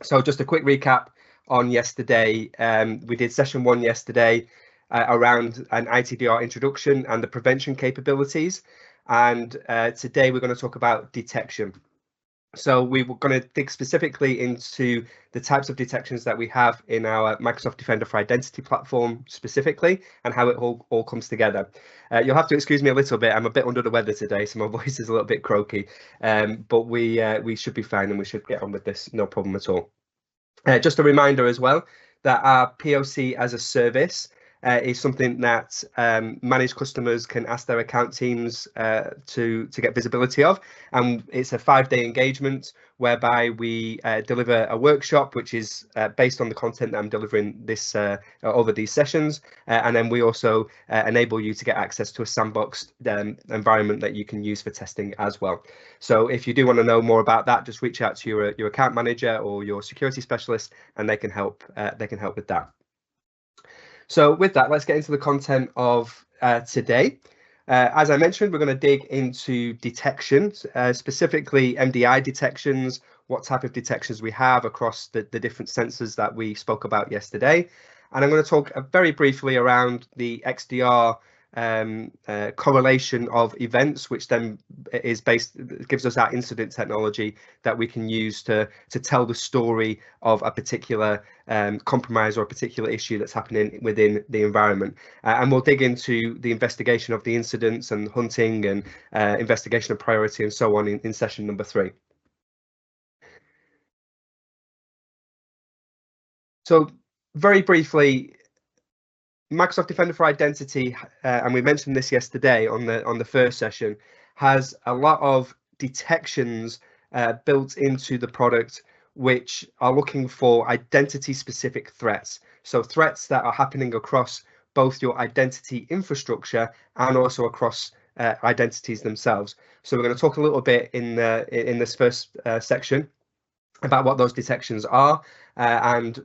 So just a quick recap on yesterday. We did session 1 yesterday around an ITDR introduction and the prevention capabilities. And today we're going to talk about detection. So we were going to dig specifically into the types of detections that we have in our Microsoft Defender for Identity platform specifically, and how it all comes together. You'll have to excuse me a little bit. I'm a bit under the weather today, so my voice is a little bit croaky, but we should be fine and we should get on with this, no problem at all. Just a reminder as well that our POC as a service is something that managed customers can ask their account teams to get visibility of, and it's a 5-day engagement whereby we deliver a workshop which is based on the content that I'm delivering this over these sessions, and then we also enable you to get access to a sandboxed environment that you can use for testing as well. So if you do want to know more about that, just reach out to your account manager or your security specialist, and they can help with that. So with that, let's get into the content of today. As I mentioned, we're going to dig into detections, specifically MDI detections, what type of detections we have across the different sensors that we spoke about yesterday. And I'm going to talk very briefly around the XDR correlation of events, which then gives us our incident technology that we can use to tell the story of a particular compromise or a particular issue that's happening within the environment. And we'll dig into the investigation of the incidents and hunting and investigation of priority and so on in session number 3. So very briefly, Microsoft Defender for Identity, and we mentioned this yesterday on the first session, has a lot of detections built into the product which are looking for identity-specific threats. So threats that are happening across both your identity infrastructure and also across identities themselves. So we're going to talk a little bit in this first section about what those detections are and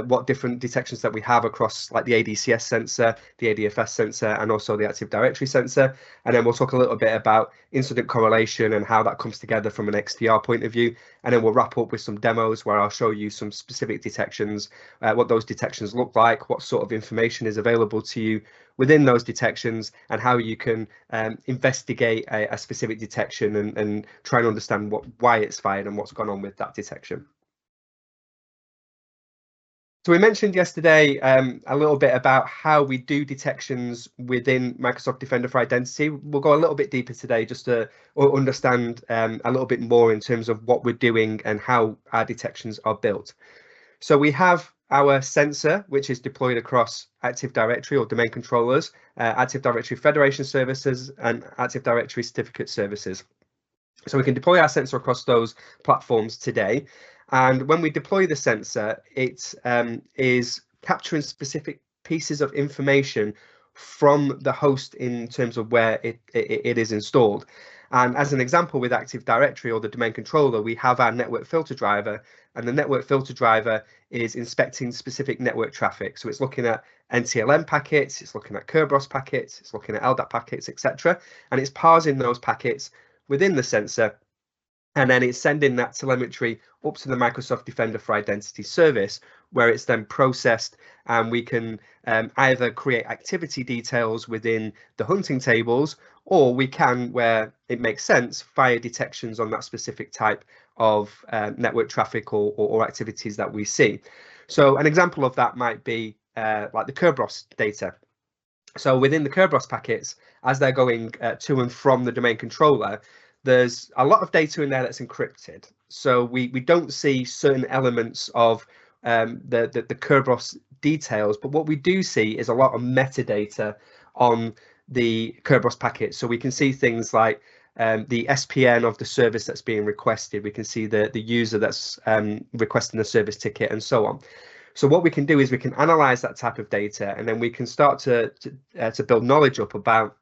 what different detections that we have across, like the ADCS sensor, the ADFS sensor, and also the Active Directory sensor. And then we'll talk a little bit about incident correlation and how that comes together from an XDR point of view. And then we'll wrap up with some demos where I'll show you some specific detections, what those detections look like, what sort of information is available to you within those detections, and how you can investigate a specific detection and try and understand why it's fired and what's gone on with that detection. So we mentioned yesterday a little bit about how we do detections within Microsoft Defender for Identity. We'll go a little bit deeper today just to understand a little bit more in terms of what we're doing and how our detections are built. So we have our sensor, which is deployed across Active Directory or domain controllers, Active Directory Federation services, and Active Directory certificate services. So we can deploy our sensor across those platforms today. And when we deploy the sensor, it is capturing specific pieces of information from the host in terms of where it is installed. And as an example, with Active Directory or the domain controller, we have our network filter driver, and the network filter driver is inspecting specific network traffic. So it's looking at NTLM packets, it's looking at Kerberos packets, it's looking at LDAP packets, etc. And it's parsing those packets within the sensor, and then it's sending that telemetry up to the Microsoft Defender for Identity service, where it's then processed, and we can either create activity details within the hunting tables, or we can, where it makes sense, fire detections on that specific type of network traffic or activities that we see. So an example of that might be like the Kerberos data. So within the Kerberos packets, as they're going to and from the domain controller, there's a lot of data in there that's encrypted. So we don't see certain elements of the Kerberos details, but what we do see is a lot of metadata on the Kerberos packet. So we can see things like the SPN of the service that's being requested. We can see the user that's requesting the service ticket and so on. So what we can do is we can analyze that type of data, and then we can start to build knowledge up about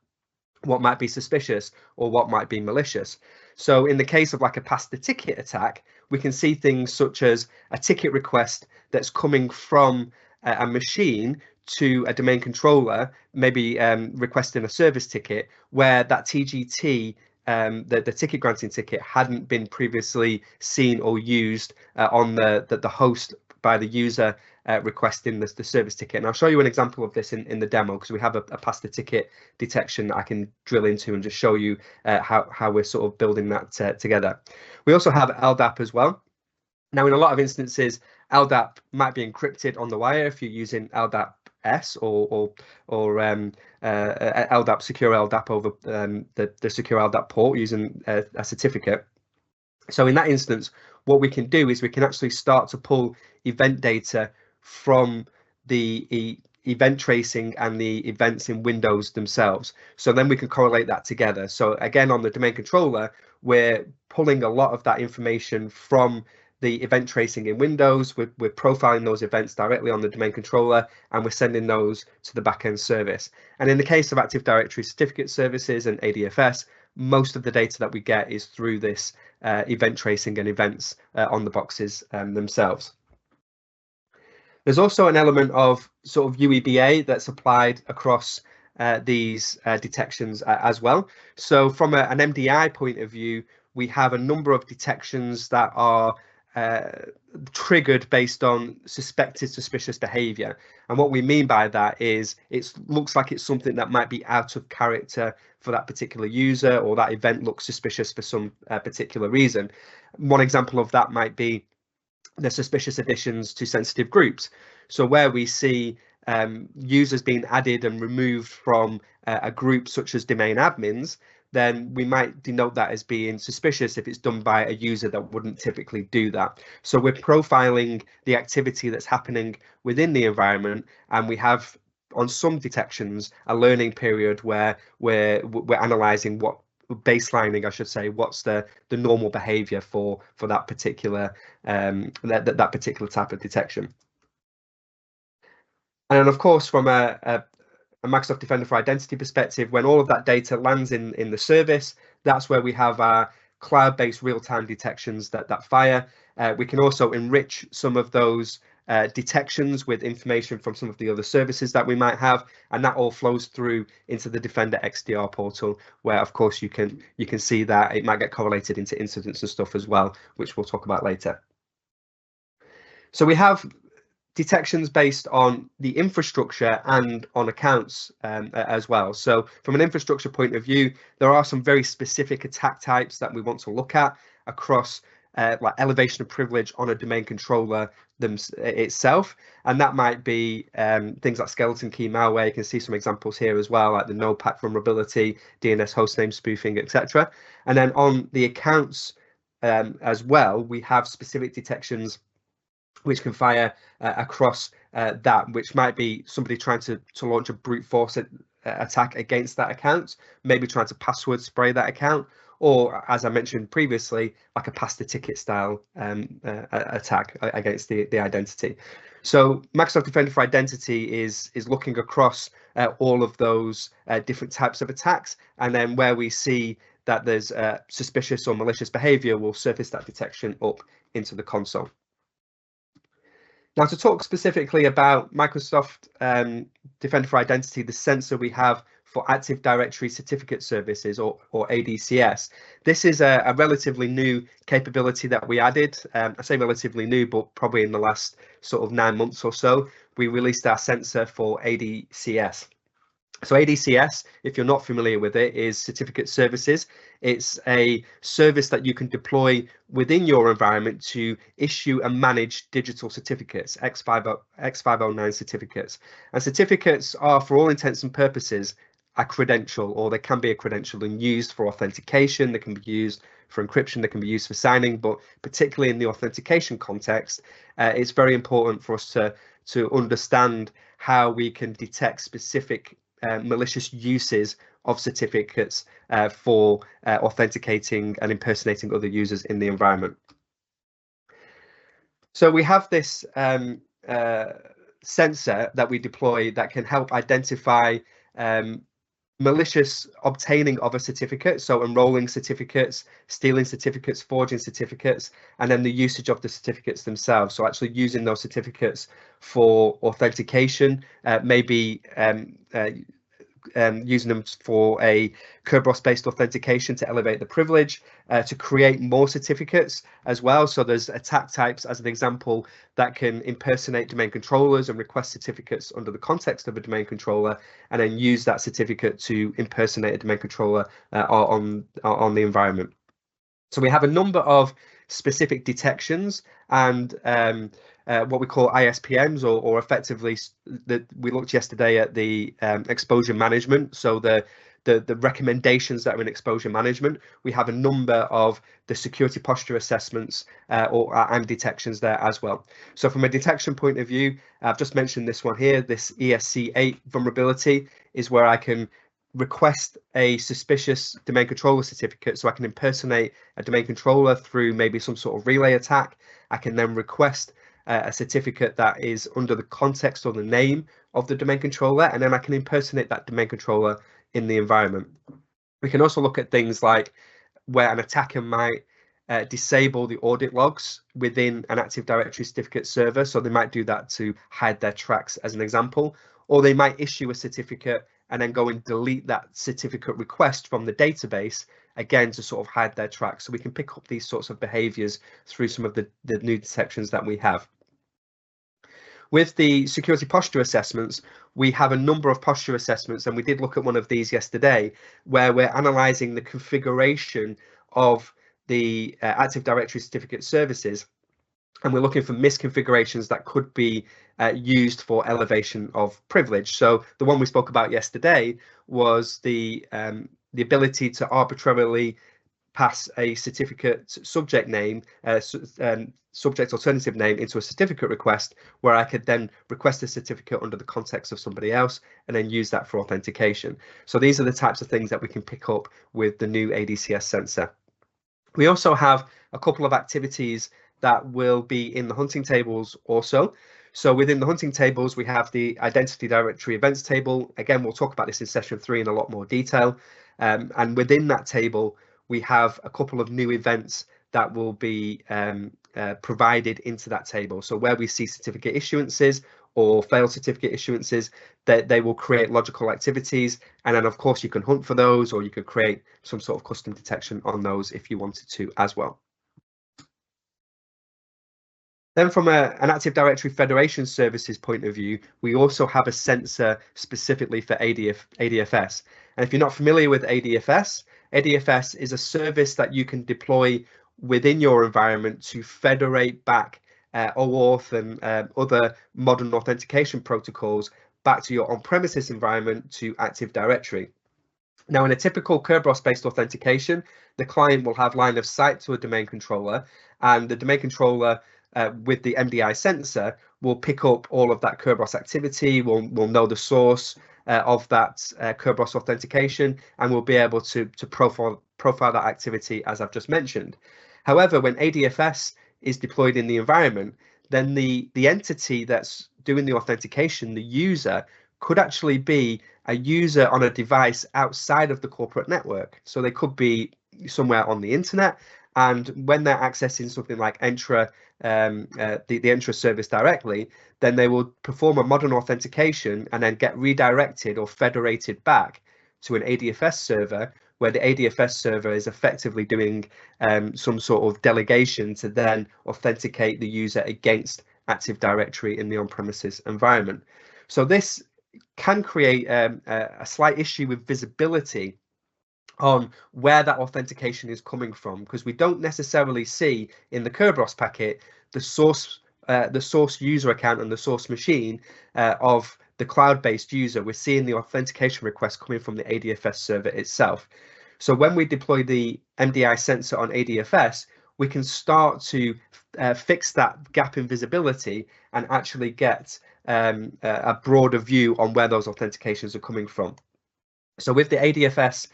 what might be suspicious or what might be malicious. So in the case of like a pass the ticket attack, we can see things such as a ticket request that's coming from a machine to a domain controller, maybe requesting a service ticket, where that TGT the ticket granting ticket hadn't been previously seen or used on the host by the user requesting the service ticket. And I'll show you an example of this in the demo, because we have a pass the ticket detection that I can drill into and just show you how we're sort of building that together. We also have LDAP as well. Now, in a lot of instances, LDAP might be encrypted on the wire if you're using LDAP S or LDAP secure LDAP over the secure LDAP port using a certificate. So in that instance, what we can do is we can actually start to pull event data from the event tracing and the events in Windows themselves. So then we can correlate that together. So again, on the domain controller, we're pulling a lot of that information from the event tracing in Windows. We're profiling those events directly on the domain controller, and we're sending those to the backend service. And in the case of Active Directory certificate services and ADFS, most of the data that we get is through this event tracing and events on the boxes themselves. There's also an element of sort of UEBA that's applied across these detections as well. So from an MDI point of view, we have a number of detections that are triggered based on suspected suspicious behavior. And what we mean by that is it looks like it's something that might be out of character for that particular user, or that event looks suspicious for some particular reason. One example of that might be the suspicious additions to sensitive groups. So where we see users being added and removed from a group such as domain admins, then we might denote that as being suspicious if it's done by a user that wouldn't typically do that. So we're profiling the activity that's happening within the environment, and we have on some detections a learning period where we're analysing what baselining, I should say, what's the normal behavior for that particular that particular type of detection. And then, of course, from a Microsoft Defender for Identity perspective, when all of that data lands in the service, that's where we have our cloud-based real-time detections that fire. We can also enrich some of those detections with information from some of the other services that we might have, and that all flows through into the Defender XDR portal, where of course you can see that it might get correlated into incidents and stuff as well, which we'll talk about later. So we have detections based on the infrastructure and on accounts as well. So from an infrastructure point of view, there are some very specific attack types that we want to look at across like elevation of privilege on a domain controller itself, and that might be things like skeleton key malware. You can see some examples here as well, like the NoPack vulnerability, DNS hostname spoofing, etc. And then on the accounts as well, we have specific detections which can fire across that, which might be somebody trying to launch a brute force attack against that account, maybe trying to password spray that account, or as I mentioned previously, like a pass the ticket style attack against the identity. So Microsoft Defender for Identity is looking across all of those different types of attacks, and then where we see that there's suspicious or malicious behavior, we'll surface that detection up into the console. Now, to talk specifically about Microsoft Defender for Identity, the sensor we have for Active Directory Certificate Services, or ADCS, this is a relatively new capability that we added. I say relatively new, but probably in the last sort of 9 months or so, we released our sensor for ADCS. So ADCS, if you're not familiar with it, is Certificate Services. It's a service that you can deploy within your environment to issue and manage digital certificates, X509 certificates. And certificates are, for all intents and purposes, a credential, or they can be a credential and used for authentication. They can be used for encryption, they can be used for signing, but particularly in the authentication context, it's very important for us to understand how we can detect specific malicious uses of certificates for authenticating and impersonating other users in the environment. So we have this sensor that we deploy that can help identify malicious obtaining of a certificate, so enrolling certificates, stealing certificates, forging certificates, and then the usage of the certificates themselves. So actually using those certificates for authentication, maybe using them for a Kerberos-based authentication to elevate the privilege, to create more certificates as well. So there's attack types, as an example, that can impersonate domain controllers and request certificates under the context of a domain controller, and then use that certificate to impersonate a domain controller on the environment. So we have a number of specific detections and what we call ISPMs, or effectively that we looked yesterday at the exposure management. So the recommendations that are in exposure management, we have a number of the security posture assessments and detections there as well. So from a detection point of view, I've just mentioned this one here, this ESC8 vulnerability is where I can request a suspicious domain controller certificate, so I can impersonate a domain controller through maybe some sort of relay attack. I can then request a certificate that is under the context or the name of the domain controller, and then I can impersonate that domain controller in the environment. We can also look at things like where an attacker might disable the audit logs within an Active Directory certificate server. So they might do that to hide their tracks, as an example, or they might issue a certificate and then go and delete that certificate request from the database, again, to sort of hide their tracks. So we can pick up these sorts of behaviors through some of the new detections that we have. With the security posture assessments, we have a number of posture assessments, and we did look at one of these yesterday, where we're analysing the configuration of the Active Directory certificate services, and we're looking for misconfigurations that could be used for elevation of privilege. So the one we spoke about yesterday was the ability to arbitrarily pass a certificate subject name, subject alternative name into a certificate request, where I could then request a certificate under the context of somebody else and then use that for authentication. So these are the types of things that we can pick up with the new ADCS sensor. We also have a couple of activities that will be in the hunting tables also. So within the hunting tables, we have the identity directory events table. Again, we'll talk about this in session 3 in a lot more detail. And within that table, we have a couple of new events that will be provided into that table. So where we see certificate issuances or failed certificate issuances, they will create logical activities. And then, of course, you can hunt for those, or you could create some sort of custom detection on those if you wanted to as well. Then from an Active Directory Federation Services point of view, we also have a sensor specifically for ADFS. And if you're not familiar with ADFS, ADFS is a service that you can deploy within your environment to federate back OAuth and other modern authentication protocols back to your on-premises environment to Active Directory. Now, in a typical Kerberos-based authentication, the client will have line of sight to a domain controller, and the domain controller with the MDI sensor will pick up all of that Kerberos activity, will know the source of that Kerberos authentication, and will be able to profile that activity, as I've just mentioned. However, when ADFS is deployed in the environment, then the entity that's doing the authentication, the user, could actually be a user on a device outside of the corporate network. So they could be somewhere on the internet, and when they're accessing something like Entra, the Entra service directly, then they will perform a modern authentication and then get redirected or federated back to an ADFS server, where the ADFS server is effectively doing some sort of delegation to then authenticate the user against Active Directory in the on-premises environment. So this can create a slight issue with visibility on where that authentication is coming from, because we don't necessarily see in the Kerberos packet the source user account and the source machine of the cloud-based user. We're seeing the authentication request coming from the ADFS server itself. So when we deploy the MDI sensor on ADFS, we can start to fix that gap in visibility and actually get a broader view on where those authentications are coming from. So with the ADFS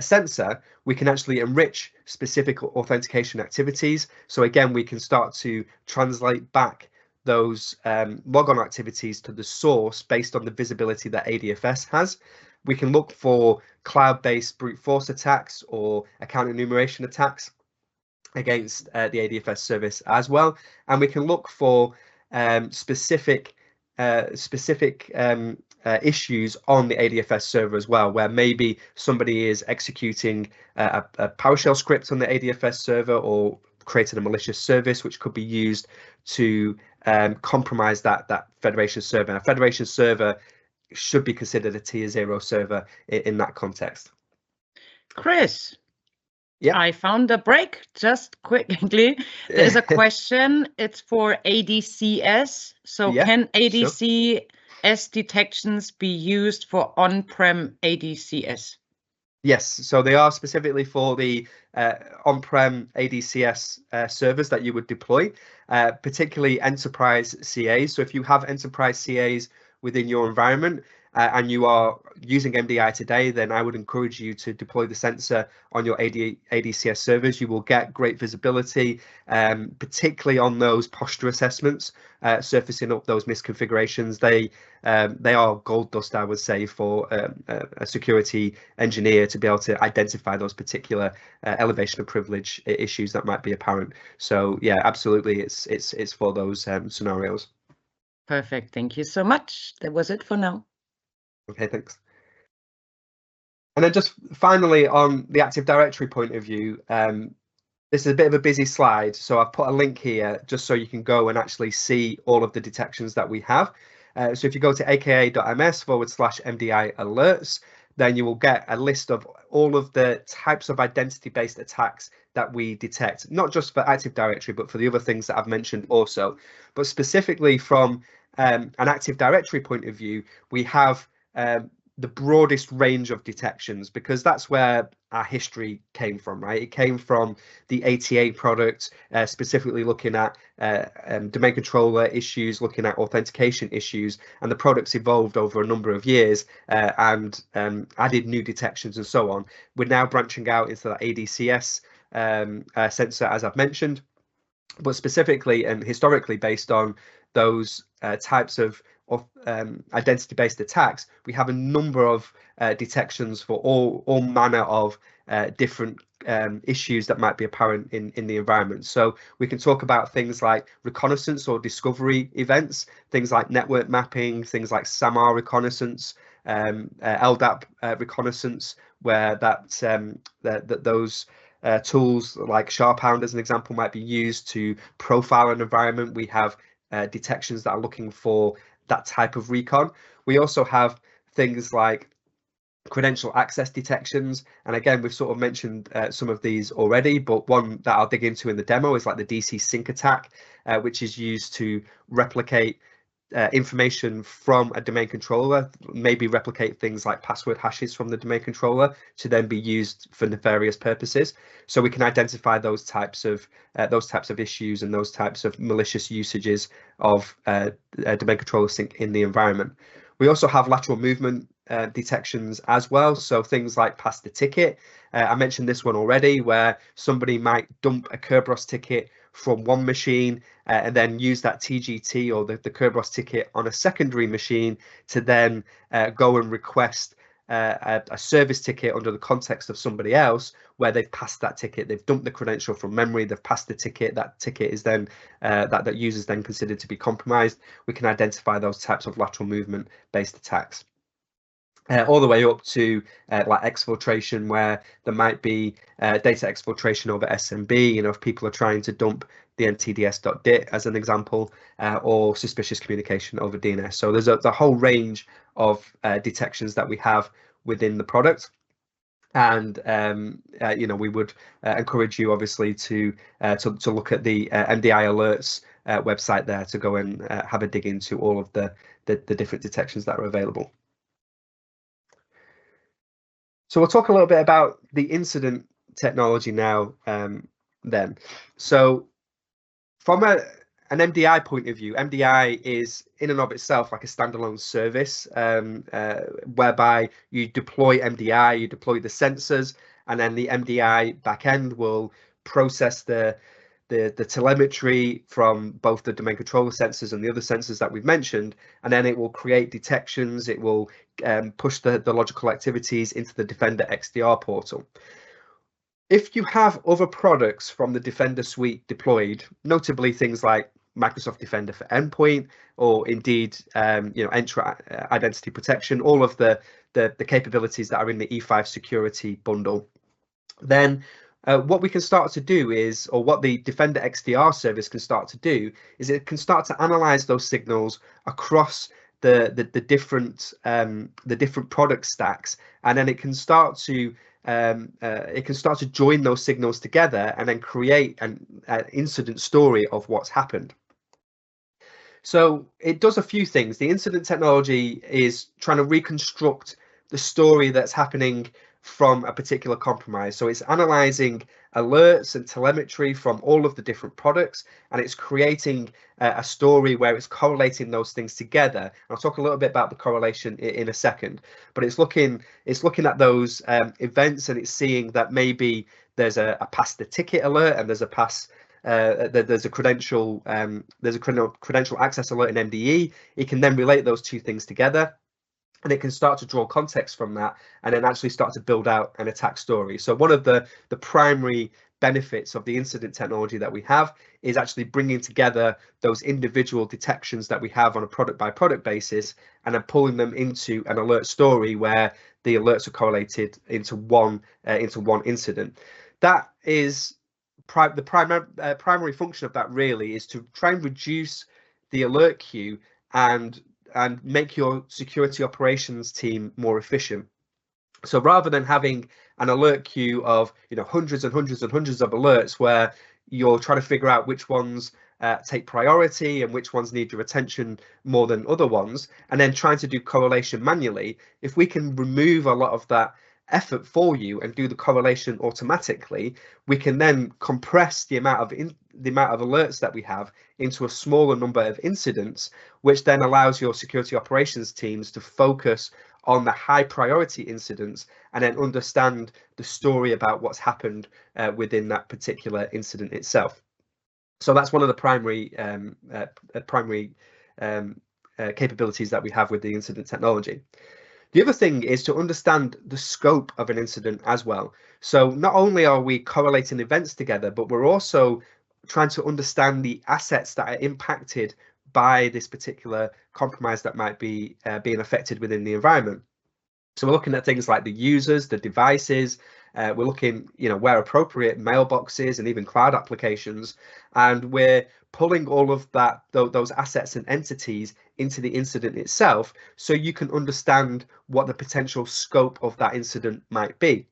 sensor, we can actually enrich specific authentication activities. So again, we can start to translate back those logon activities to the source based on the visibility that ADFS has. We can look for cloud-based brute force attacks or account enumeration attacks against the ADFS service as well. And we can look for specific issues on the ADFS server as well, where maybe somebody is executing a PowerShell script on the ADFS server or creating a malicious service which could be used to compromise that federation server. And a federation server should be considered a tier 0 server in that context. Chris, yeah, I found a break just quickly. There's a question. It's for ADCS. So yeah, can ADCS sure. detections be used for on-prem ADCS? Yes, so they are specifically for the on-prem ADCS servers that you would deploy, particularly enterprise CAs. So if you have enterprise CAs within your environment and you are using MDI today, then I would encourage you to deploy the sensor on your ADCS servers. You will get great visibility, particularly on those posture assessments, surfacing up those misconfigurations. They are gold dust, I would say, for a security engineer to be able to identify those particular elevation of privilege issues that might be apparent. So yeah, absolutely, it's for those scenarios. Perfect. Thank you so much. That was it for now. Okay, thanks. And then just finally, on the Active Directory point of view, this is a bit of a busy slide, so I've put a link here just so you can go and actually see all of the detections that we have. So if you go to aka.ms/MDI alerts, then you will get a list of all of the types of identity-based attacks that we detect, not just for Active Directory, but for the other things that I've mentioned also. But specifically from an Active Directory point of view, we have the broadest range of detections, because that's where our history came from, right? It came from the ATA product, specifically looking at domain controller issues, looking at authentication issues, and the products evolved over a number of years and added new detections and so on. We're now branching out into that ADCS sensor, as I've mentioned, but specifically and historically based on those types of identity-based attacks, we have a number of detections for all manner of different issues that might be apparent in the environment. So we can talk about things like reconnaissance or discovery events, things like network mapping, things like SAMR reconnaissance, LDAP reconnaissance, where those tools like Sharphound, as an example, might be used to profile an environment. We have detections that are looking for that type of recon. We also have things like credential access detections, and again, we've sort of mentioned some of these already, but one that I'll dig into in the demo is like the DC sync attack, which is used to replicate information from a domain controller, maybe replicate things like password hashes from the domain controller to then be used for nefarious purposes. So we can identify those types of issues and those types of malicious usages of domain controller sync in the environment. We also have lateral movement detections as well, so things like pass the ticket. I mentioned this one already, where somebody might dump a Kerberos ticket from one machine and then use that TGT or the Kerberos ticket on a secondary machine to then go and request a service ticket under the context of somebody else, where they've passed that ticket, they've dumped the credential from memory, they've passed the ticket, that ticket is then that user is then considered to be compromised. We can identify those types of lateral movement based attacks. All the way up to like exfiltration, where there might be data exfiltration over SMB, you know, if people are trying to dump the ntds.dit as an example, or suspicious communication over DNS. So there's the whole range of detections that we have within the product. And you know, we would encourage you obviously to look at the MDI alerts website there to go and have a dig into all of the different detections that are available. So we'll talk a little bit about the incident technology now then. So from an MDI point of view, MDI is in and of itself like a standalone service whereby you deploy MDI, you deploy the sensors, and then the MDI backend will process the telemetry from both the domain controller sensors and the other sensors that we've mentioned, and then it will create detections, it will push the logical activities into the Defender XDR portal. If you have other products from the Defender suite deployed, notably things like Microsoft Defender for Endpoint, or indeed, Entra Identity Protection, all of the capabilities that are in the E5 security bundle. Then what we can start to do is, or what the Defender XDR service can start to do, is it can start to analyze those signals across the different product stacks, and then it can start to join those signals together and then create an incident story of what's happened. So it does a few things. The incident technology is trying to reconstruct the story that's happening from a particular compromise. So it's analyzing alerts and telemetry from all of the different products, and it's creating a story where it's correlating those things together. I'll talk a little bit about the correlation in a second, but it's looking at those events, and it's seeing that maybe there's a pass the ticket alert, and there's a pass there's a credential access alert in MDE. It can then relate those two things together, and it can start to draw context from that, and then actually start to build out an attack story. So one of the primary benefits of the incident technology that we have is actually bringing together those individual detections that we have on a product by product basis, and then pulling them into an alert story where the alerts are correlated into one incident. That is the primary function of that, really, is to try and reduce the alert queue and make your security operations team more efficient. So rather than having an alert queue of hundreds and hundreds and hundreds of alerts where you're trying to figure out which ones take priority and which ones need your attention more than other ones, and then trying to do correlation manually, if we can remove a lot of that effort for you and do the correlation automatically, we can then compress the amount of alerts that we have into a smaller number of incidents, which then allows your security operations teams to focus on the high priority incidents and then understand the story about what's happened within that particular incident itself. So that's one of the primary capabilities that we have with the incident technology. The other thing is to understand the scope of an incident as well. So not only are we correlating events together, but we're also trying to understand the assets that are impacted by this particular compromise that might be being affected within the environment. So we're looking at things like the users, the devices, we're looking, where appropriate, mailboxes and even cloud applications, and we're pulling all of those assets and entities into the incident itself, so you can understand what the potential scope of that incident might be.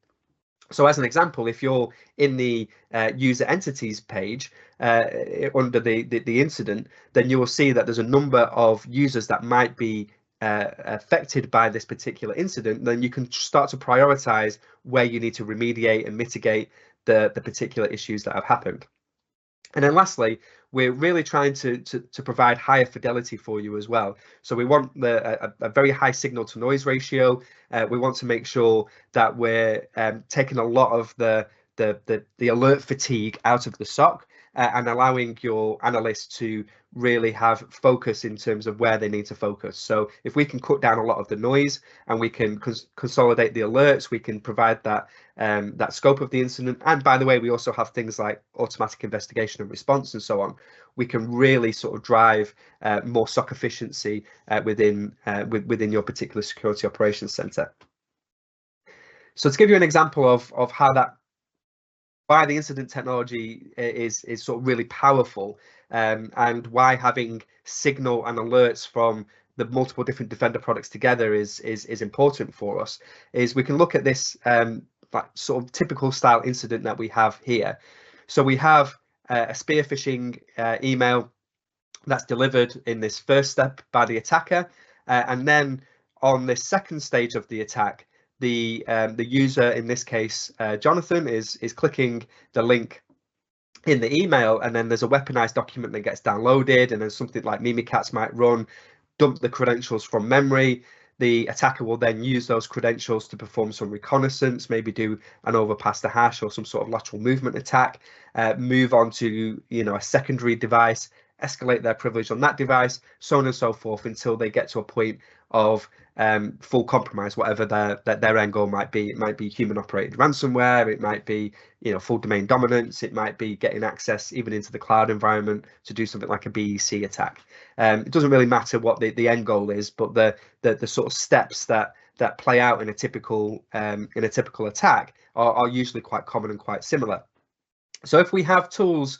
So as an example, if you're in the user entities page under the incident, then you will see that there's a number of users that might be affected by this particular incident. Then you can start to prioritize where you need to remediate and mitigate the particular issues that have happened. And then lastly, we're really trying to provide higher fidelity for you as well. So we want a very high signal to noise ratio. We want to make sure that we're taking a lot of the alert fatigue out of the SOC and allowing your analysts to really have focus in terms of where they need to focus. So if we can cut down a lot of the noise and we can consolidate the alerts, we can provide that scope of the incident. And by the way, we also have things like automatic investigation and response and so on. We can really sort of drive more SOC efficiency within your particular security operations center. So to give you an example of how why the incident technology is sort of really powerful, and why having signal and alerts from the multiple different Defender products together is important for us, is we can look at this like sort of typical style incident that we have here. So we have a spear phishing email that's delivered in this first step by the attacker, and then on this second stage of the attack, the user, in this case Jonathan, is clicking the link in the email, and then there's a weaponized document that gets downloaded, and then something like Mimikatz might run, dump the credentials from memory. The attacker will then use those credentials to perform some reconnaissance, maybe do an overpass the hash or some sort of lateral movement attack, move on to a secondary device, escalate their privilege on that device, so on and so forth, until they get to a point of full compromise, whatever their end goal might be. It might be human operated ransomware, it might be, you know, full domain dominance, it might be getting access even into the cloud environment to do something like a BEC attack. It doesn't really matter what the end goal is, but the sort of steps that play out in a typical attack are usually quite common and quite similar. So if we have tools,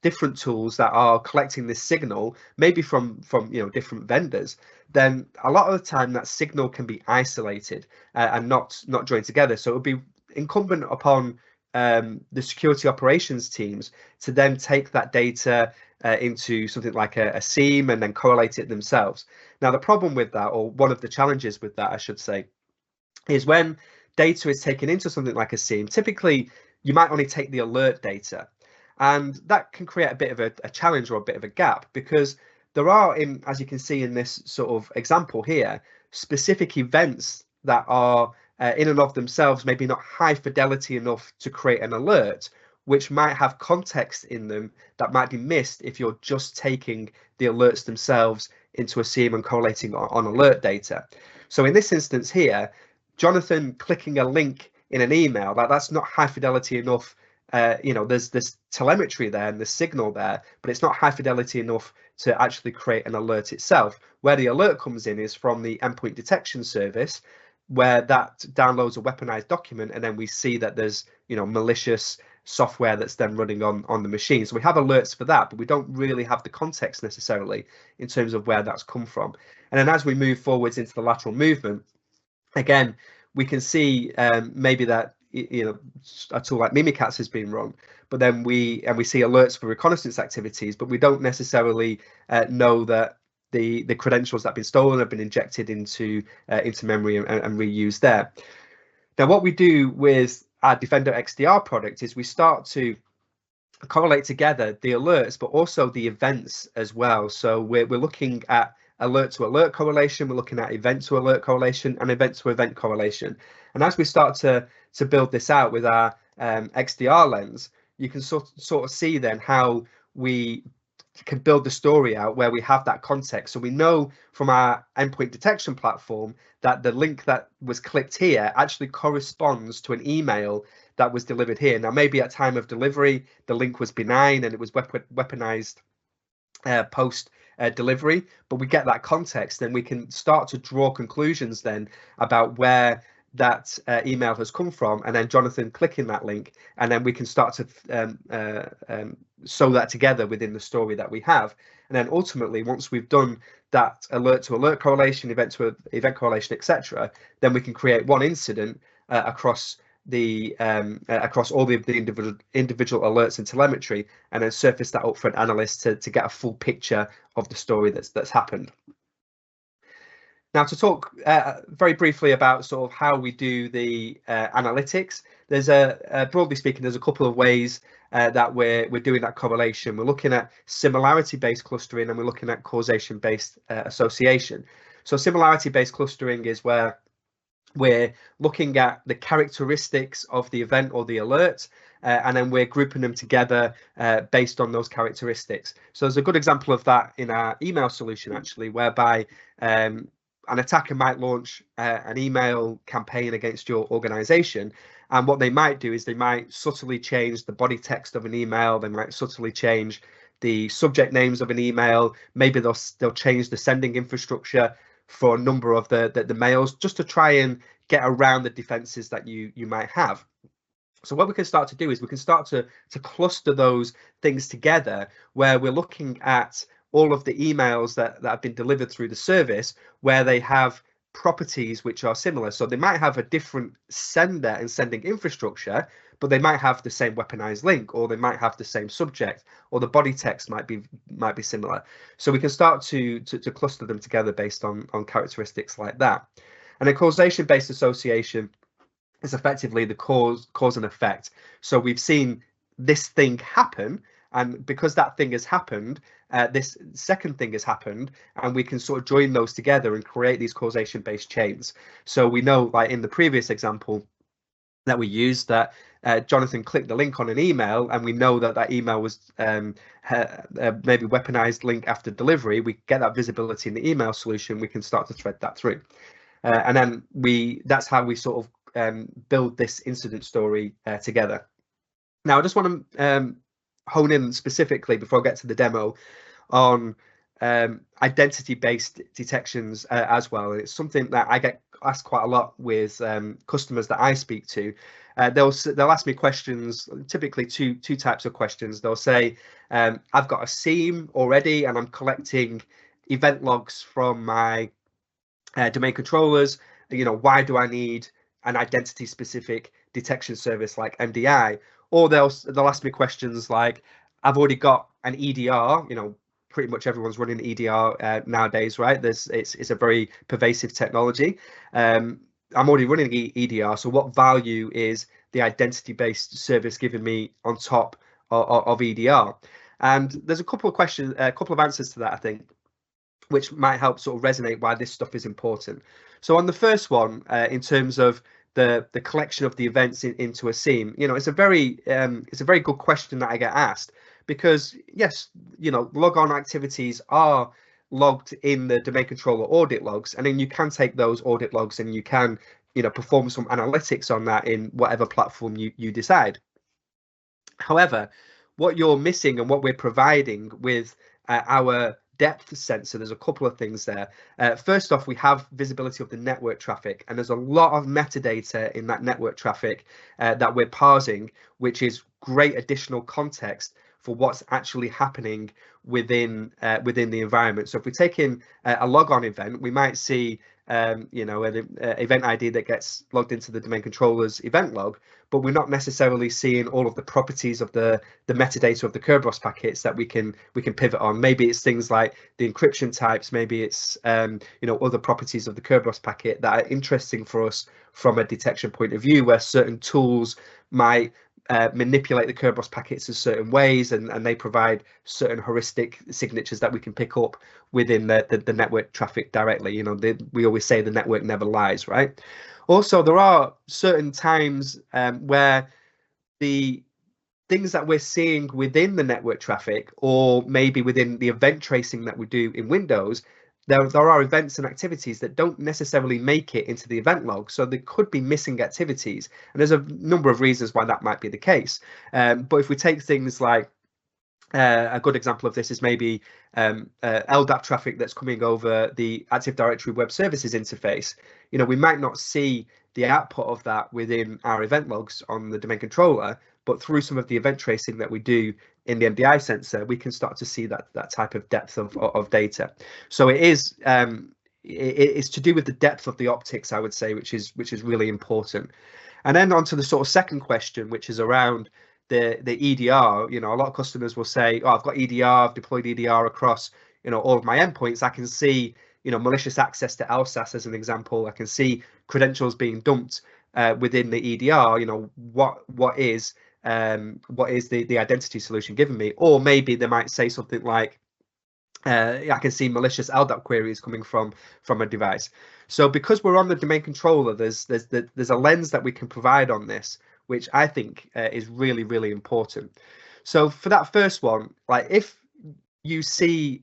different tools that are collecting this signal, maybe from you know, different vendors, then a lot of the time that signal can be isolated and not joined together. So it would be incumbent upon the security operations teams to then take that data into something like a SIEM and then correlate it themselves. Now, the problem with that, or one of the challenges with that, I should say, is when data is taken into something like a SIEM, typically you might only take the alert data. And that can create a bit of a challenge or a bit of a gap, because there are, as you can see in this sort of example here, specific events that are in and of themselves maybe not high fidelity enough to create an alert, which might have context in them that might be missed if you're just taking the alerts themselves into a SIEM and correlating on alert data. So in this instance here, Jonathan clicking a link in an email, that's not high fidelity enough. You know, there's telemetry there and the signal there, but it's not high fidelity enough to actually create an alert itself. Where the alert comes in is from the endpoint detection service, where that downloads a weaponized document, and then we see that there's, you know, malicious software that's then running on the machine. So we have alerts for that, but we don't really have the context necessarily in terms of where that's come from. And then as we move forwards into the lateral movement, again, we can see maybe that, you know, a tool like Mimikatz has been run, but then we see alerts for reconnaissance activities, but we don't necessarily know that the credentials that have been stolen have been injected into memory and reused there. Now, what we do with our Defender XDR product is we start to correlate together the alerts, but also the events as well. So we're looking at alert to alert correlation, we're looking at event to alert correlation, and event to event correlation. And as we start to build this out with our XDR lens, you can sort of see then how we can build the story out where we have that context. So we know from our endpoint detection platform that the link that was clicked here actually corresponds to an email that was delivered here. Now, maybe at time of delivery, the link was benign and it was weaponized post delivery, but we get that context, then we can start to draw conclusions then about where that email has come from, and then Jonathan clicking that link, and then we can start to sew that together within the story that we have. And then ultimately, once we've done that alert to alert correlation, event to event correlation, etc., then we can create one incident across all the individual alerts and telemetry, and then surface that up for an analyst to get a full picture of the story that's happened. Now, to talk very briefly about sort of how we do the analytics, there's broadly speaking, there's a couple of ways that we're doing that correlation. We're looking at similarity-based clustering, and we're looking at causation-based association. So similarity-based clustering is where we're looking at the characteristics of the event or the alert, and then we're grouping them together based on those characteristics. So there's a good example of that in our email solution, actually, whereby an attacker might launch an email campaign against your organization, and what they might do is they might subtly change the body text of an email, they might subtly change the subject names of an email, maybe they'll change the sending infrastructure for a number of the mails, just to try and get around the defenses that you might have. So what we can start to do is we can start to cluster those things together, where we're looking at all of the emails that have been delivered through the service, where they have properties which are similar. So they might have a different sender and sending infrastructure, but they might have the same weaponized link, or they might have the same subject, or the body text might be similar. So we can start to cluster them together based on characteristics like that. And a causation-based association is effectively the cause and effect. So we've seen this thing happen, and because that thing has happened, this second thing has happened, and we can sort of join those together and create these causation-based chains. So we know, like in the previous example, that we use that Jonathan clicked the link on an email, and we know that that email was maybe weaponized link after delivery. We get that visibility in the email solution. We can start to thread that through, and then that's how we sort of build this incident story together. Now, I just want to hone in specifically before I get to the demo on identity-based detections as well. And it's something that I get asked quite a lot with customers that I speak to. They'll ask me questions, typically two types of questions. They'll say, I've got a SIEM already and I'm collecting event logs from my domain controllers. Why do I need an identity-specific detection service like MDI? Or they'll ask me questions like, I've already got an EDR. Pretty much everyone's running EDR nowadays, right? It's a very pervasive technology. I'm already running EDR, so what value is the identity-based service giving me on top of EDR? And there's a couple of answers to that, I think, which might help sort of resonate why this stuff is important. So on the first one, in terms of the collection of the events into a SIEM, it's a very good question that I get asked, because yes, logon activities are logged in the domain controller audit logs, and then you can take those audit logs and you can perform some analytics on that in whatever platform you decide. However, what you're missing and what we're providing with our depth sensor, there's a couple of things there. First off, we have visibility of the network traffic, and there's a lot of metadata in that network traffic that we're parsing, which is great additional context for what's actually happening within the environment. So if we take in a logon event, we might see an event ID that gets logged into the domain controller's event log, but we're not necessarily seeing all of the properties of the metadata of the Kerberos packets that we can pivot on. Maybe it's things like the encryption types, maybe it's other properties of the Kerberos packet that are interesting for us from a detection point of view, where certain tools might manipulate the Kerberos packets in certain ways, and they provide certain heuristic signatures that we can pick up within the network traffic directly. We always say the network never lies, right? Also, there are certain times where the things that we're seeing within the network traffic, or maybe within the event tracing that we do in Windows, there are events and activities that don't necessarily make it into the event log. So there could be missing activities. And there's a number of reasons why that might be the case. But if we take things like, a good example of this is maybe LDAP traffic that's coming over the Active Directory Web Services interface. We might not see the output of that within our event logs on the domain controller, but through some of the event tracing that we do in the MDI sensor, we can start to see that type of depth of data. So it's to do with the depth of the optics, I would say, which is really important. And then on to the sort of second question, which is around the EDR. A lot of customers will say, oh, I've got EDR, I've deployed EDR across all of my endpoints. I can see malicious access to LSAS as an example. I can see credentials being dumped within the EDR. What is the identity solution giving me? Or maybe they might say something like, I can see malicious LDAP queries coming from a device. So because we're on the domain controller, there's a lens that we can provide on this, which I think is really, really important. So for that first one, like if you see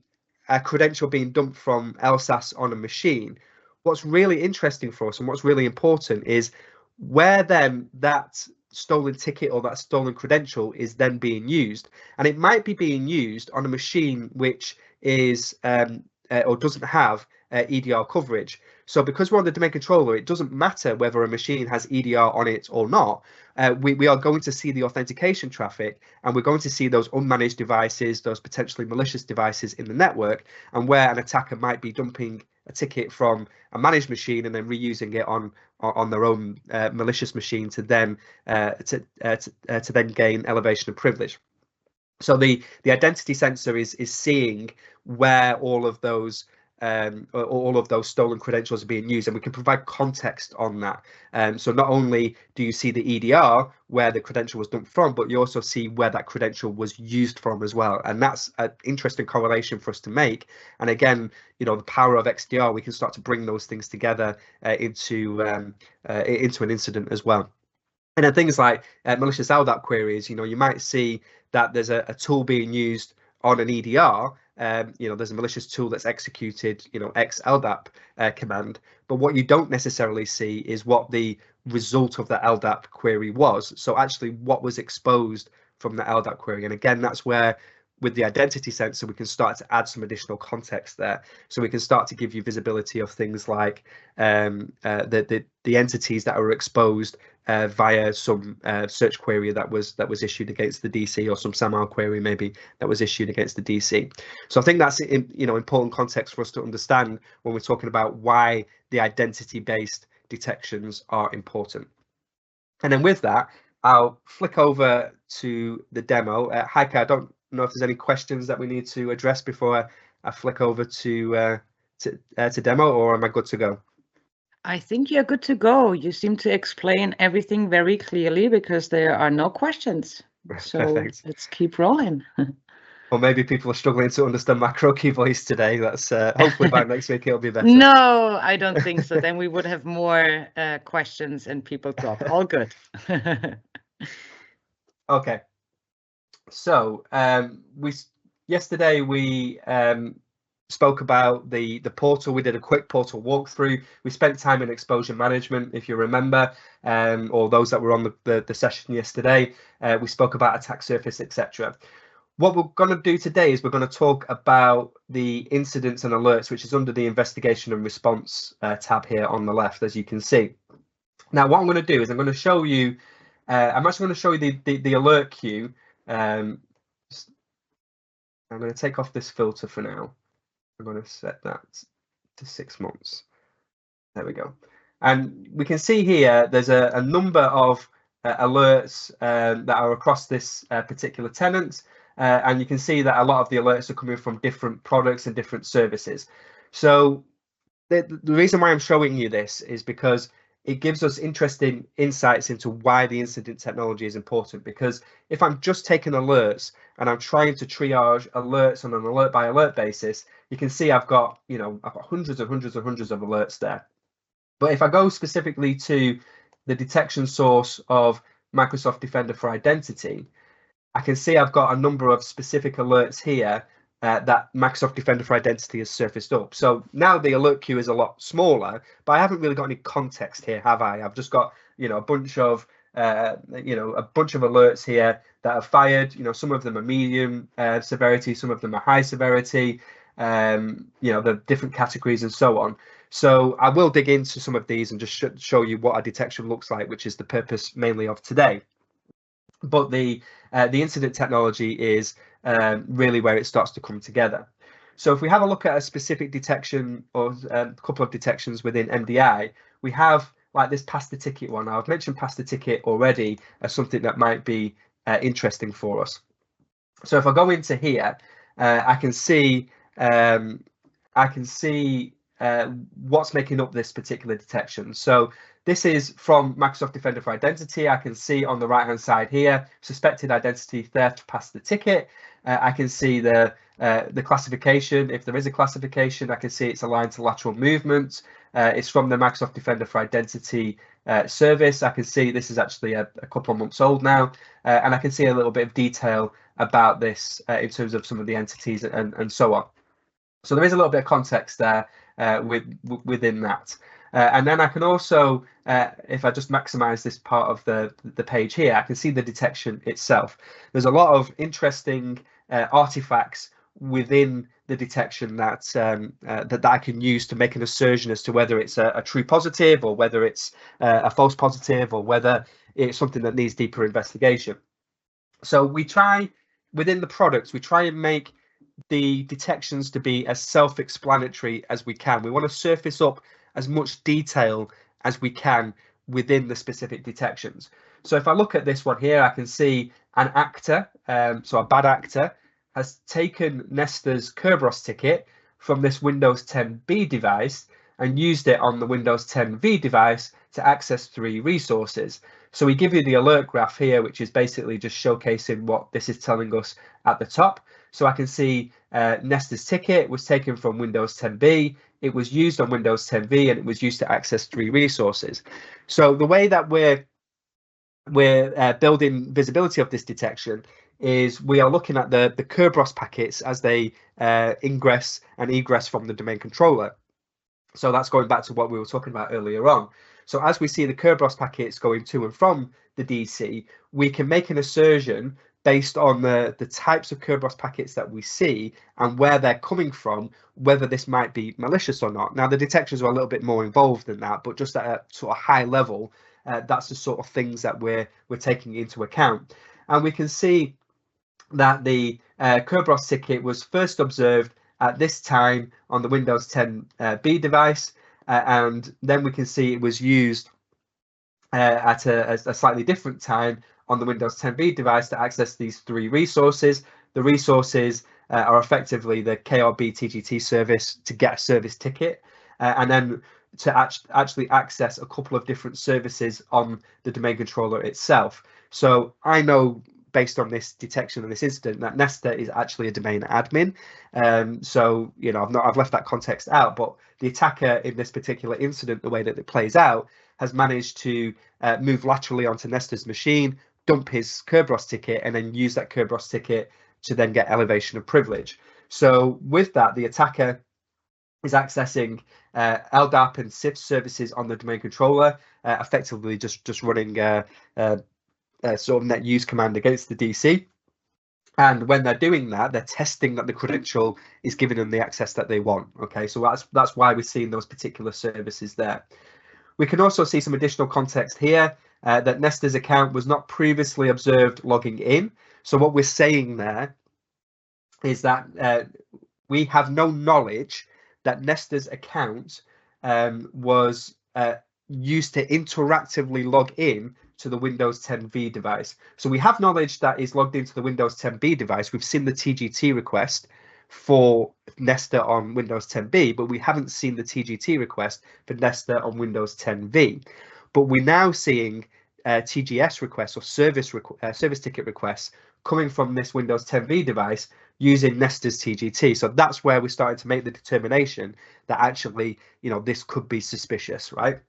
a credential being dumped from LSAS on a machine, what's really interesting for us and what's really important is where then that stolen ticket or that stolen credential is then being used. And it might be being used on a machine which is or doesn't have EDR coverage. So because we're on the domain controller, it doesn't matter whether a machine has EDR on it or not. We are going to see the authentication traffic, and we're going to see those unmanaged devices, those potentially malicious devices in the network, and where an attacker might be dumping a ticket from a managed machine and then reusing it on their own malicious machine to then gain elevation of privilege. So the identity sensor is seeing where all of those stolen credentials are being used, and we can provide context on that. So not only do you see the EDR where the credential was dumped from, but you also see where that credential was used from as well. And that's an interesting correlation for us to make. And again, the power of XDR, we can start to bring those things together into an incident as well. And then things like malicious LDAP queries, you might see that there's a tool being used on an EDR. There's a malicious tool that's executed, X LDAP command. But what you don't necessarily see is what the result of that LDAP query was. So actually what was exposed from the LDAP query. And again, that's where with the identity sensor, we can start to add some additional context there. So we can start to give you visibility of things like the entities that are exposed via some search query that was issued against the DC, or some SAML query maybe that was issued against the DC. So I think that's important context for us to understand when we're talking about why the identity-based detections are important. And then with that, I'll flick over to the demo. Heike, I don't know if there's any questions that we need to address before I flick over to demo, or am I good to go? I think you're good to go. You seem to explain everything very clearly because there are no questions. So Perfect. Let's keep rolling. Or maybe people are struggling to understand my croaky voice today. That's hopefully by next week it'll be better. No, I don't think so. Then we would have more questions and people drop. All good. Okay. So yesterday we spoke about the portal. We did a quick portal walkthrough. We spent time in exposure management, if you remember, or those that were on the session yesterday. We spoke about attack surface, etc. What we're going to do today is we're going to talk about the incidents and alerts, which is under the investigation and response tab here on the left, as you can see. Now, what I'm going to do is I'm going to show you, I'm actually going to show you the alert queue. I'm going to take off this filter for now. I'm going to set that to 6 months. There we go. And we can see here there's a number of alerts that are across this particular tenant. And you can see that a lot of the alerts are coming from different products and different services. So the reason why I'm showing you this is because it gives us interesting insights into why the incident technology is important. Because if I'm just taking alerts and I'm trying to triage alerts on an alert by alert basis, you can see I've got hundreds and hundreds and hundreds of alerts there. But if I go specifically to the detection source of Microsoft Defender for Identity, I can see I've got a number of specific alerts here that Microsoft Defender for Identity has surfaced up. So now the alert queue is a lot smaller, but I haven't really got any context here, have I? I've just got a bunch of alerts here that are fired. Some of them are medium severity, some of them are high severity. The different categories and so on. So I will dig into some of these and just show you what a detection looks like, which is the purpose mainly of today. But the incident technology is really where it starts to come together. So if we have a look at a specific detection or a couple of detections within MDI, we have like this pass the ticket one. I've mentioned pass the ticket already as something that might be interesting for us. So if I go into here, I can see what's making up this particular detection. So this is from Microsoft Defender for Identity. I can see on the right hand side here, suspected identity theft, pass the ticket. I can see the classification. If there is a classification, I can see it's aligned to lateral movement. It's from the Microsoft Defender for Identity service. I can see this is actually a couple of months old now, and I can see a little bit of detail about this in terms of some of the entities and so on. So there is a little bit of context there within that. And then I can also, if I just maximize this part of the page here, I can see the detection itself. There's a lot of interesting artifacts within the detection that I can use to make an assertion as to whether it's a true positive or whether it's a false positive or whether it's something that needs deeper investigation. So we try, within the products, we try and make the detections to be as self-explanatory as we can. We want to surface up as much detail as we can within the specific detections. So if I look at this one here, I can see an actor, so a bad actor, has taken Nesta's Kerberos ticket from this Windows 10B device and used it on the Windows 10V device to access 3 resources. So we give you the alert graph here, which is basically just showcasing what this is telling us at the top. So I can see Nesta's ticket was taken from Windows 10B. It was used on Windows 10V and it was used to access 3 resources. So the way that we're we're building visibility of this detection is we are looking at the Kerberos packets as they ingress and egress from the domain controller. So that's going back to what we were talking about earlier on. So as we see the Kerberos packets going to and from the DC, we can make an assertion based on the types of Kerberos packets that we see and where they're coming from, whether this might be malicious or not. Now, the detections are a little bit more involved than that, but just at a sort of high level, that's the sort of things that we're taking into account. And we can see that the Kerberos ticket was first observed at this time on the Windows 10B device, and then we can see it was used at a slightly different time on the Windows 10B device to access these three resources. The resources are effectively the KRB TGT service to get a service ticket, and then to actually access a couple of different services on the domain controller itself. So I know, based on this detection and this incident, that Nesta is actually a domain admin. So, you know, I've left that context out, but the attacker in this particular incident, the way that it plays out, has managed to move laterally onto Nesta's machine, dump his Kerberos ticket, and then use that Kerberos ticket to then get elevation of privilege. So with that, the attacker is accessing LDAP and CIFS services on the domain controller, effectively just running sort of net use command against the DC. And when they're doing that, they're testing that the credential is giving them the access that they want. Okay, so that's why we're seeing those particular services there. We can also see some additional context here that Nesta's account was not previously observed logging in. So what we're saying there is that we have no knowledge that Nesta's account was used to interactively log in to the Windows 10V device. So we have knowledge that is logged into the Windows 10B device. We've seen the TGT request for Nesta on Windows 10B, but we haven't seen the TGT request for Nesta on Windows 10V. But we're now seeing TGS requests or service ticket requests coming from this Windows 10V device using Nesta's TGT. So that's where we're starting to make the determination that actually, you know, this could be suspicious, right?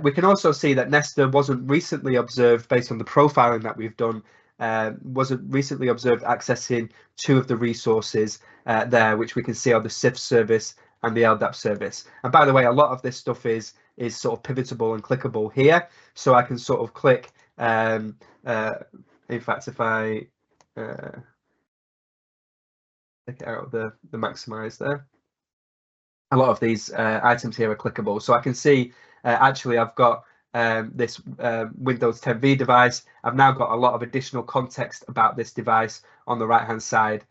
We can also see that Nesta wasn't recently observed, based on the profiling that we've done, wasn't recently observed accessing two of the resources there, which we can see are the CIFS service and the LDAP service. And by the way, a lot of this stuff is sort of pivotable and clickable here. So I can sort of click, in fact, if I take it out of the maximize there, a lot of these items here are clickable. So I can see actually I've got this Windows 10V device. I've now got a lot of additional context about this device on the right hand side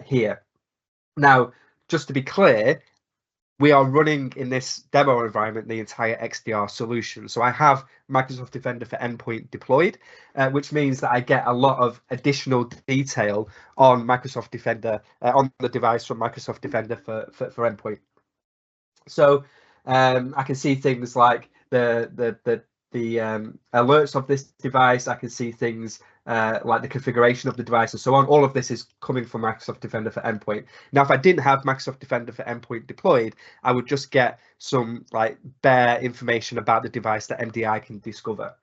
here. Now, just to be clear, we are running in this demo environment the entire XDR solution. So I have Microsoft Defender for Endpoint deployed, which means that I get a lot of additional detail on Microsoft Defender on the device from Microsoft Defender for Endpoint. So I can see things like the alerts of this device. I can see things like the configuration of the device and so on. All of this is coming from Microsoft Defender for Endpoint. Now, if I didn't have Microsoft Defender for Endpoint deployed, I would just get some like bare information about the device that MDI can discover.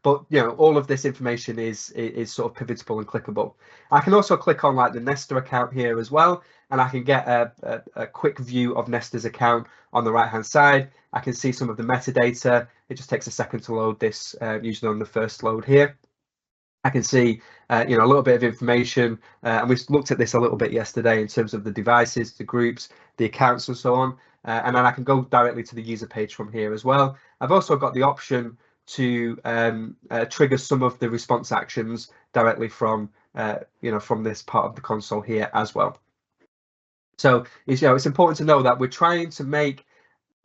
But you know, all of this information is sort of pivotable and clickable. I can also click on like the Nesta account here as well, and I can get a quick view of Nesta's account on the right hand side. I can see some of the metadata. It just takes a second to load this, usually on the first load here. I can see you know, a little bit of information, and we looked at this a little bit yesterday in terms of the devices, the groups, the accounts and so on, and then I can go directly to the user page from here as well. I've also got the option to trigger some of the response actions directly from you know, from this part of the console here as well. So you know, it's important to know that we're trying to make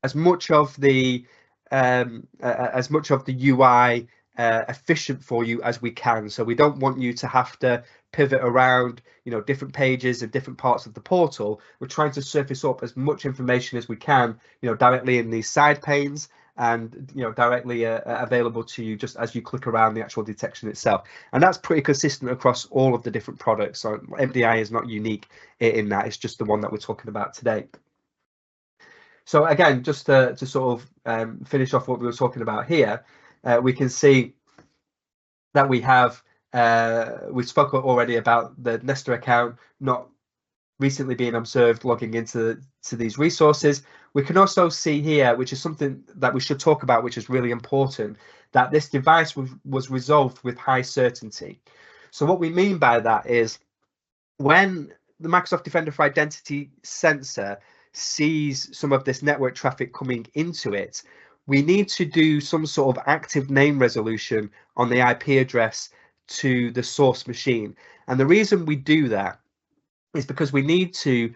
as much of the UI efficient for you as we can. So we don't want you to have to pivot around, you know, different pages and different parts of the portal. We're trying to surface up as much information as we can, you know, directly in these side panes, and you know, directly available to you just as you click around the actual detection itself. And that's pretty consistent across all of the different products. So MDI is not unique in that. It's just the one that we're talking about today. So again, just to sort of finish off what we were talking about here, we can see that we have, we spoke already about the Nesta account not recently being observed logging into these resources. We can also see here, which is something that we should talk about, which is really important, that this device was resolved with high certainty. So what we mean by that is when the Microsoft Defender for Identity sensor sees some of this network traffic coming into it, we need to do some sort of active name resolution on the IP address to the source machine. And the reason we do that is because we need to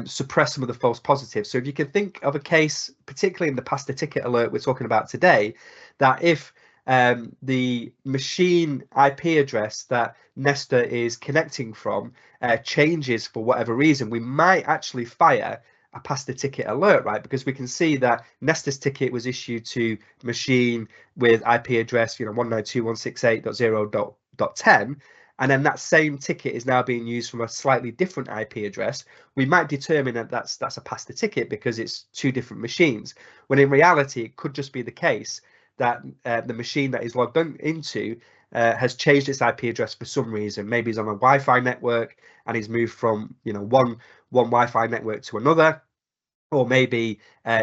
suppress some of the false positives. So if you can think of a case, particularly in the past the ticket alert we're talking about today, that if the machine IP address that Nesta is connecting from changes for whatever reason, we might actually fire a past the ticket alert, right? Because we can see that Nesta's ticket was issued to machine with IP address, 192.168.0.10. And then that same ticket is now being used from a slightly different IP address. We might determine that that's a past the ticket because it's two different machines, when in reality it could just be the case that the machine that is logged into has changed its IP address for some reason. Maybe he's on a Wi-Fi network and he's moved from one Wi-Fi network to another, or maybe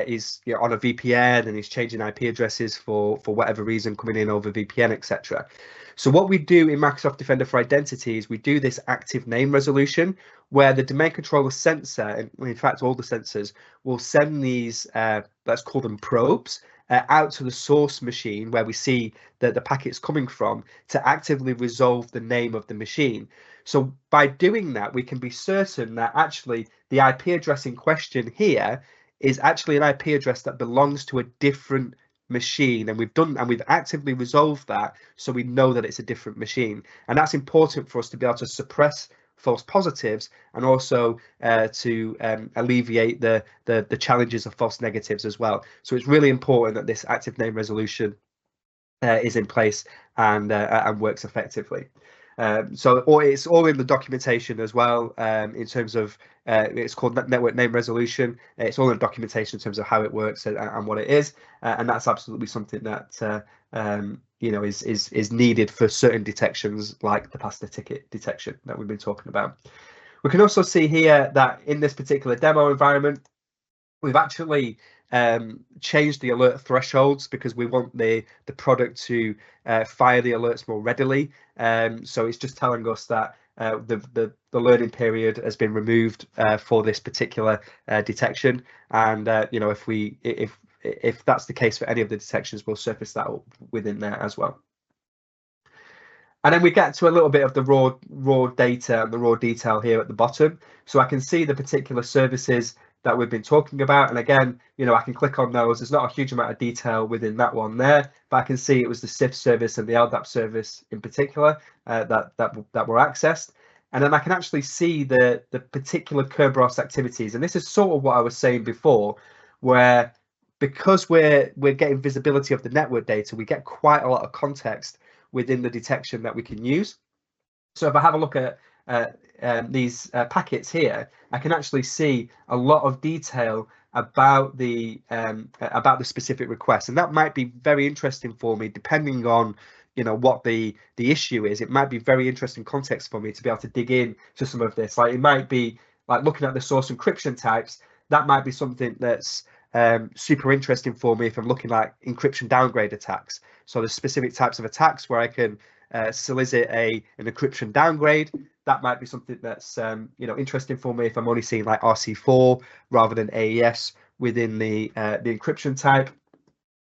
he's on a VPN and he's changing IP addresses for whatever reason, coming in over VPN, etc. So what we do in Microsoft Defender for Identity is we do this active name resolution where the domain controller sensor, and in fact all the sensors, will send these, let's call them probes, out to the source machine where we see that the packet's coming from to actively resolve the name of the machine. So by doing that, we can be certain that actually the IP address in question here is actually an IP address that belongs to a different machine, and we've actively resolved that, so we know that it's a different machine. And that's important for us to be able to suppress false positives and also to alleviate the challenges of false negatives as well. So it's really important that this active name resolution is in place and works effectively. So it's all in the documentation as well, in terms of it's called network name resolution. It's all in the documentation in terms of how it works and what it is, and that's absolutely something that is needed for certain detections like the past the ticket detection that we've been talking about. We can also see here that in this particular demo environment, we've actually changed the alert thresholds because we want the product to fire the alerts more readily. So it's just telling us that the learning period has been removed for this particular detection, and if that's the case for any of the detections, we'll surface that up within there as well. And then we get to a little bit of the raw data and the raw detail here at the bottom. So I can see the particular services that we've been talking about, and again, I can click on those. There's not a huge amount of detail within that one there, but I can see it was the SIF service and the LDAP service in particular that were accessed. And then I can actually see the particular Kerberos activities, and this is sort of what I was saying before, where because we're getting visibility of the network data, we get quite a lot of context within the detection that we can use. So if I have a look at these packets here, I can actually see a lot of detail about the specific request, and that might be very interesting for me depending on what the issue is. It might be very interesting context for me to be able to dig in to some of this. Like it might be like looking at the source encryption types. That might be something that's super interesting for me if I'm looking at encryption downgrade attacks. So there's specific types of attacks where I can solicit an encryption downgrade. That might be something that's interesting for me if I'm only seeing like RC4 rather than AES within the encryption type.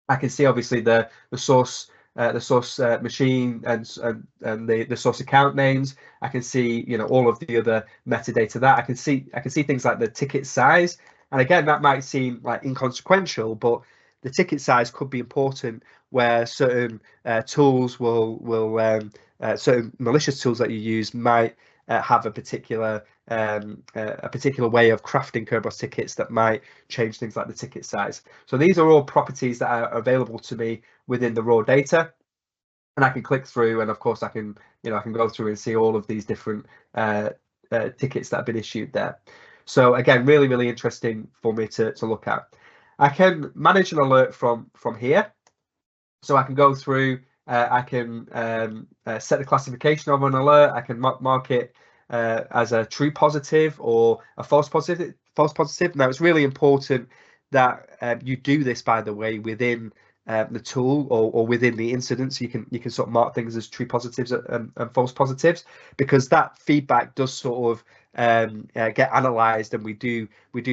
I can see obviously the source machine and the source account names. I can see all of the other metadata that I can see things like the ticket size. And again, that might seem like inconsequential, but the ticket size could be important where certain tools will certain malicious tools that you use might have a particular way of crafting Kerberos tickets that might change things like the ticket size. So these are all properties that are available to me within the raw data, and I can click through, and of course I can go through and see all of these different tickets that have been issued there. So again, really interesting for me to look at. I can manage an alert from here. So I can go through, I can set the classification of an alert, I can mark it as a true positive or a false positive. Now it's really important that you do this, by the way, within the tool or within the incident, so you can sort of mark things as true positives and false positives, because that feedback does sort of get analyzed, and we do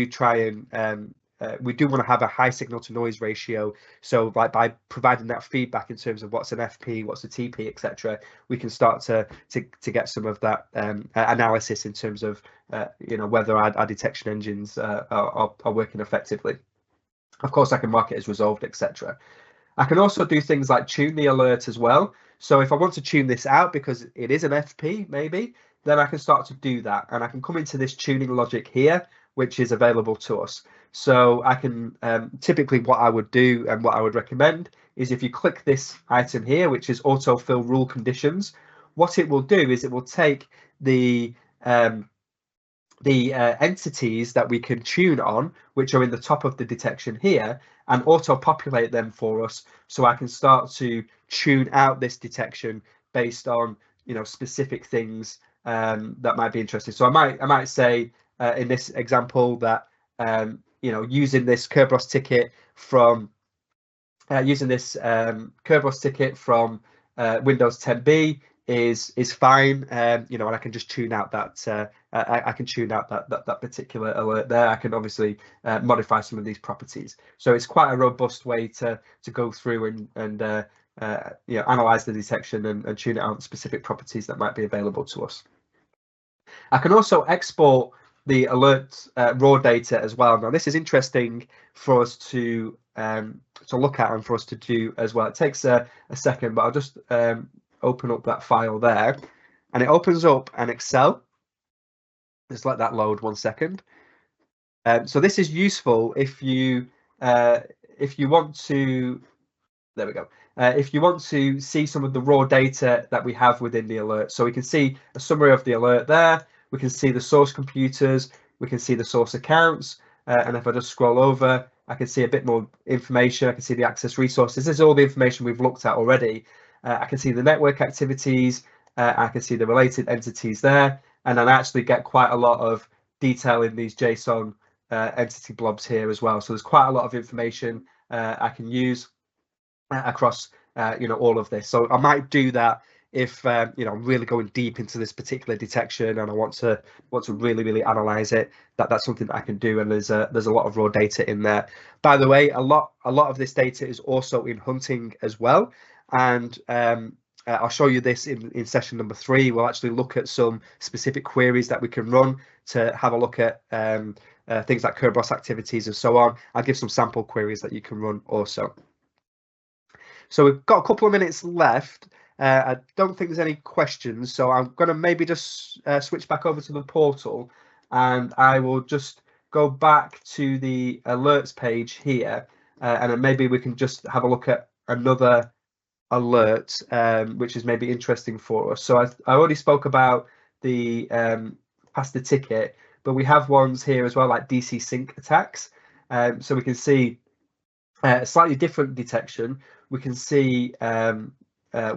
try and we do want to have a high signal to noise ratio. So by providing that feedback in terms of what's an FP, what's a TP, etc., we can start to get some of that analysis in terms of whether our detection engines are working effectively. Of course, I can mark it as resolved, etc. I can also do things like tune the alert as well. So if I want to tune this out because it is an FP, maybe, then I can start to do that, and I can come into this tuning logic here, which is available to us. So I can typically, what I would do and what I would recommend is, if you click this item here, which is autofill rule conditions, what it will do is it will take the entities that we can tune on, which are in the top of the detection here, and auto-populate them for us, so I can start to tune out this detection based on specific things that might be interesting. So I might say in this example that using this Kerberos ticket from Windows 10B is fine, and I can just tune out that I can tune out that particular alert there. I can obviously modify some of these properties. So it's quite a robust way to go through and analyze the detection and tune it out specific properties that might be available to us. I can also export the alert raw data as well. Now this is interesting for us to look at and for us to do as well. It takes a second, but I'll just open up that file there, and it opens up an Excel. Just let that load 1 second. So this is useful if you want to, there we go. If you want to see some of the raw data that we have within the alert. So we can see a summary of the alert there. We can see the source computers. We can see the source accounts. And if I just scroll over, I can see a bit more information. I can see the access resources. This is all the information we've looked at already. I can see the network activities. I can see the related entities there. And then I actually get quite a lot of detail in these JSON entity blobs here as well. So there's quite a lot of information I can use across all of this. So I might do that if I'm really going deep into this particular detection and I want to really analyze it. That's something that I can do, and there's a lot of raw data in there. By the way, a lot of this data is also in hunting as well, and I'll show you this in session number 3. We'll actually look at some specific queries that we can run to have a look at things like Kerberos activities and so on. I'll give some sample queries that you can run also. So we've got a couple of minutes left. I don't think there's any questions, so I'm going to maybe just switch back over to the portal, and I will just go back to the alerts page here, and then maybe we can just have a look at another alert, which is maybe interesting for us. So I already spoke about the pass the ticket, but we have ones here as well, like DC sync attacks. So we can see a slightly different detection. We can see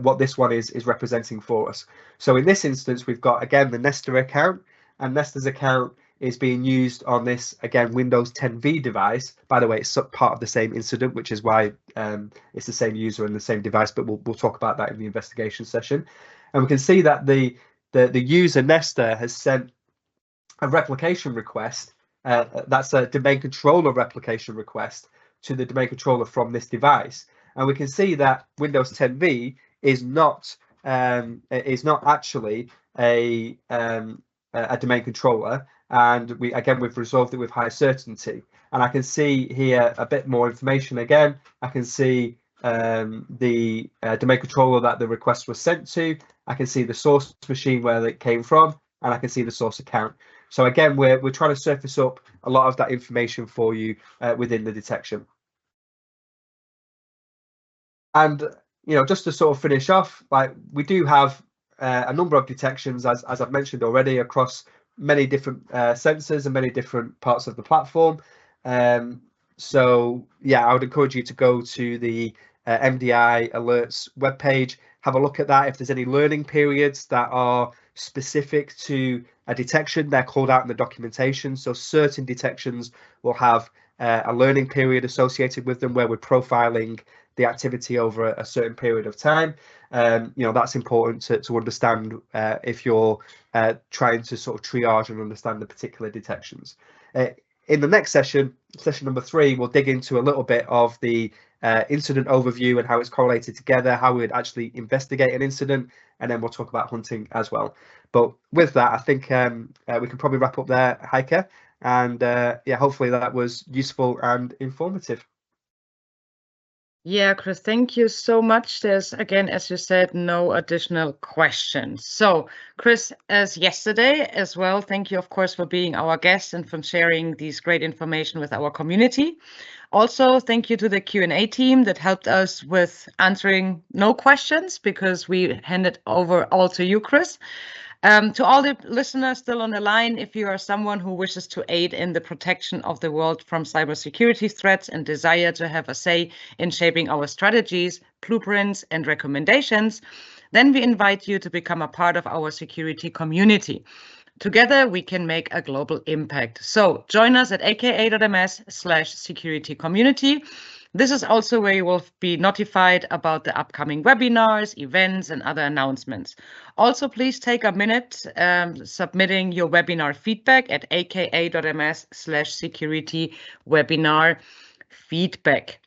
what this one is representing for us. So in this instance, we've got, again, the Nesta account, and Nesta's account is being used on this, again, Windows 10V device. By the way, it's part of the same incident, which is why it's the same user and the same device, but we'll talk about that in the investigation session. And we can see that the user Nesta has sent a replication request. That's a domain controller replication request to the domain controller from this device. And we can see that Windows 10V is not actually a domain controller, and we've resolved it with high certainty. And I can see here a bit more information. Again, I can see the domain controller that the request was sent to. I can see the source machine where it came from, and I can see the source account. So again, we're trying to surface up a lot of that information for you within the detection. And just to sort of finish off, like, we do have a number of detections, as I've mentioned already, across many different sensors and many different parts of the platform. So yeah, I would encourage you to go to the MDI alerts webpage. Have a look at that. If there's any learning periods that are specific to a detection, they're called out in the documentation. So certain detections will have a learning period associated with them where we're profiling the activity over a certain period of time. That's important to understand if you're trying to sort of triage and understand the particular detections. In the next session number 3, we'll dig into a little bit of the incident overview and how it's correlated together, how we would actually investigate an incident, and then we'll talk about hunting as well. But with that, I think we can probably wrap up there, Heike, and hopefully that was useful and informative. Yeah, Chris, thank you so much. There's, again, as you said, no additional questions. So, Chris, as yesterday as well, thank you, of course, for being our guest and for sharing these great information with our community. Also, thank you to the Q&A team that helped us with answering no questions because we handed over all to you, Chris. To all the listeners still on the line, if you are someone who wishes to aid in the protection of the world from cybersecurity threats and desire to have a say in shaping our strategies, blueprints, and recommendations, then we invite you to become a part of our security community. Together, we can make a global impact. So join us at aka.ms/security community. This is also where you will be notified about the upcoming webinars, events, and other announcements. Also, please take a minute submitting your webinar feedback at aka.ms/security webinar feedback.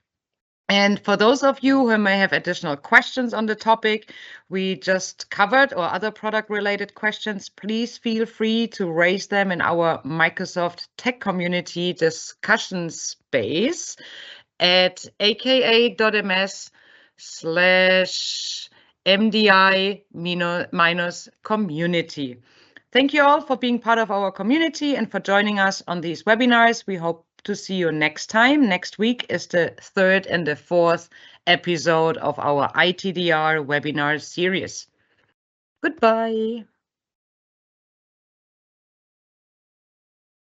And for those of you who may have additional questions on the topic we just covered or other product-related questions, please feel free to raise them in our Microsoft Tech Community discussion space at aka.ms/MDI-community. Thank you all for being part of our community and for joining us on these webinars. We hope to see you next time. Next week is the 3rd and the 4th episode of our ITDR webinar series. Goodbye.